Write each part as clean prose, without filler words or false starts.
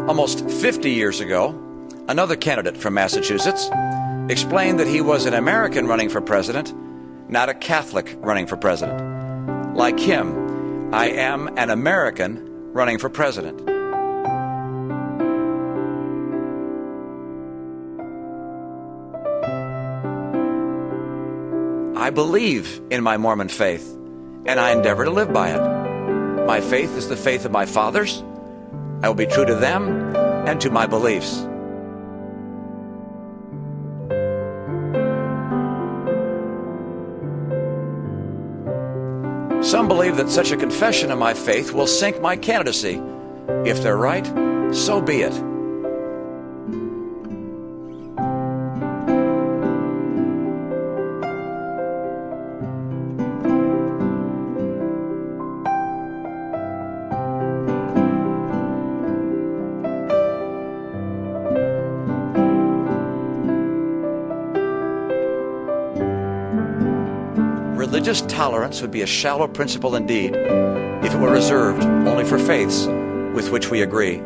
Almost 50 years ago, another candidate from Massachusetts explained that he was an American running for president, not a Catholic running for president. Like him, I am an American running for president. I believe in my Mormon faith, and I endeavor to live by it. My faith is the faith of my fathers. I will be true to them and to my beliefs. Some believe that such a confession of my faith will sink my candidacy. If they're right, so be it. Religious tolerance would be a shallow principle indeed if it were reserved only for faiths with which we agree.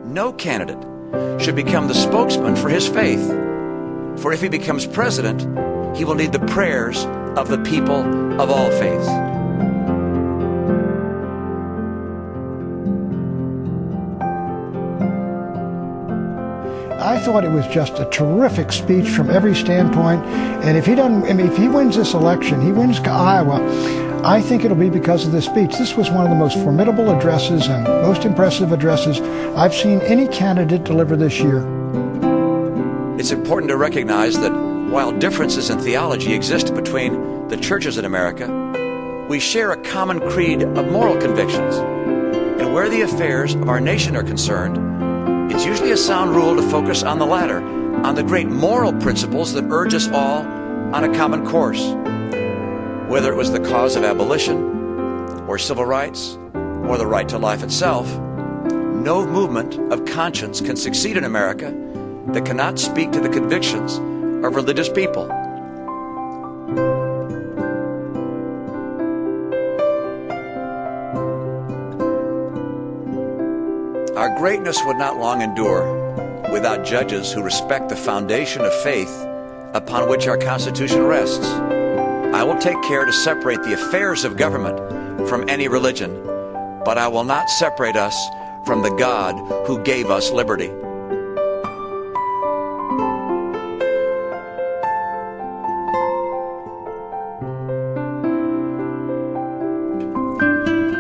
No candidate should become the spokesman for his faith, for if he becomes president, he will need the prayers of the people of all faiths. I thought it was just a terrific speech from every standpoint, and if he wins this election, he wins Iowa, I think it'll be because of this speech. This was one of the most formidable addresses and most impressive addresses I've seen any candidate deliver this year. It's important to recognize that while differences in theology exist between the churches in America, we share a common creed of moral convictions. And where the affairs of our nation are concerned, it's usually a sound rule to focus on the latter, on the great moral principles that urge us all on a common course. Whether it was the cause of abolition, or civil rights, or the right to life itself, no movement of conscience can succeed in America that cannot speak to the convictions of religious people. Our greatness would not long endure without judges who respect the foundation of faith upon which our Constitution rests. I will take care to separate the affairs of government from any religion, but I will not separate us from the God who gave us liberty.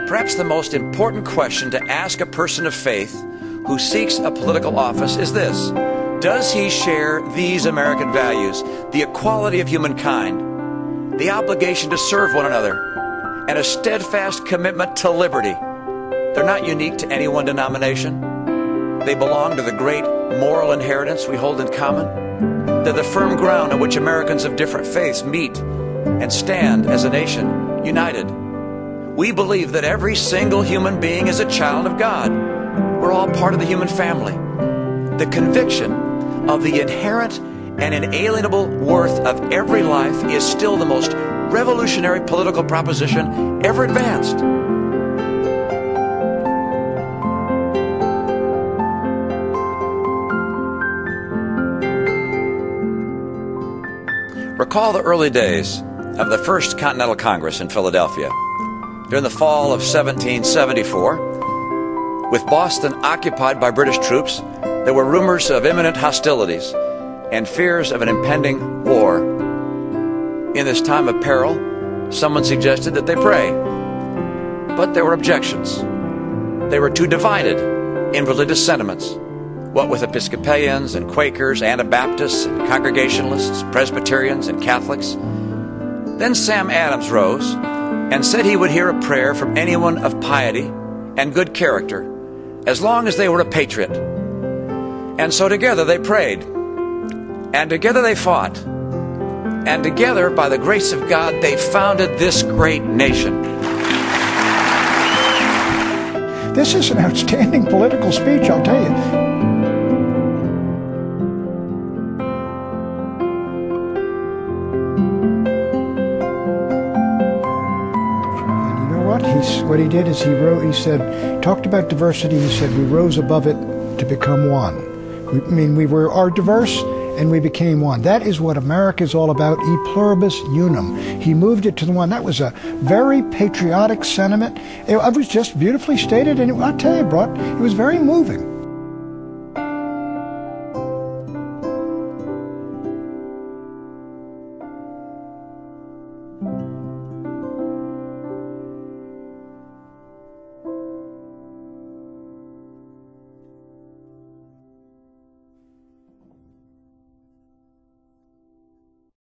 Perhaps the most important question to ask a person of faith who seeks a political office is this: does he share these American values, the equality of humankind, the obligation to serve one another, and a steadfast commitment to liberty? They're not unique to any one denomination. They belong to the great moral inheritance we hold in common. They're the firm ground on which Americans of different faiths meet and stand as a nation united. We believe that every single human being is a child of God. We're all part of the human family. The conviction of the inherent and inalienable worth of every life is still the most revolutionary political proposition ever advanced. Recall the early days of the First Continental Congress in Philadelphia. During the fall of 1774, with Boston occupied by British troops, there were rumors of imminent hostilities and fears of an impending war. In this time of peril, someone suggested that they pray. But there were objections. They were too divided in religious sentiments, what with Episcopalians and Quakers, Anabaptists and Congregationalists, Presbyterians and Catholics. Then Sam Adams rose and said he would hear a prayer from anyone of piety and good character, as long as they were a patriot. And so together they prayed, and together they fought, and together, by the grace of God, they founded this great nation. This is an outstanding political speech, I'll tell you. What he did is he said, talked about diversity, he said, we rose above it to become one. We are diverse and we became one. That is what America is all about, e pluribus unum. He moved it to the one. That was a very patriotic sentiment. It was just beautifully stated, and I'll tell you, it was very moving.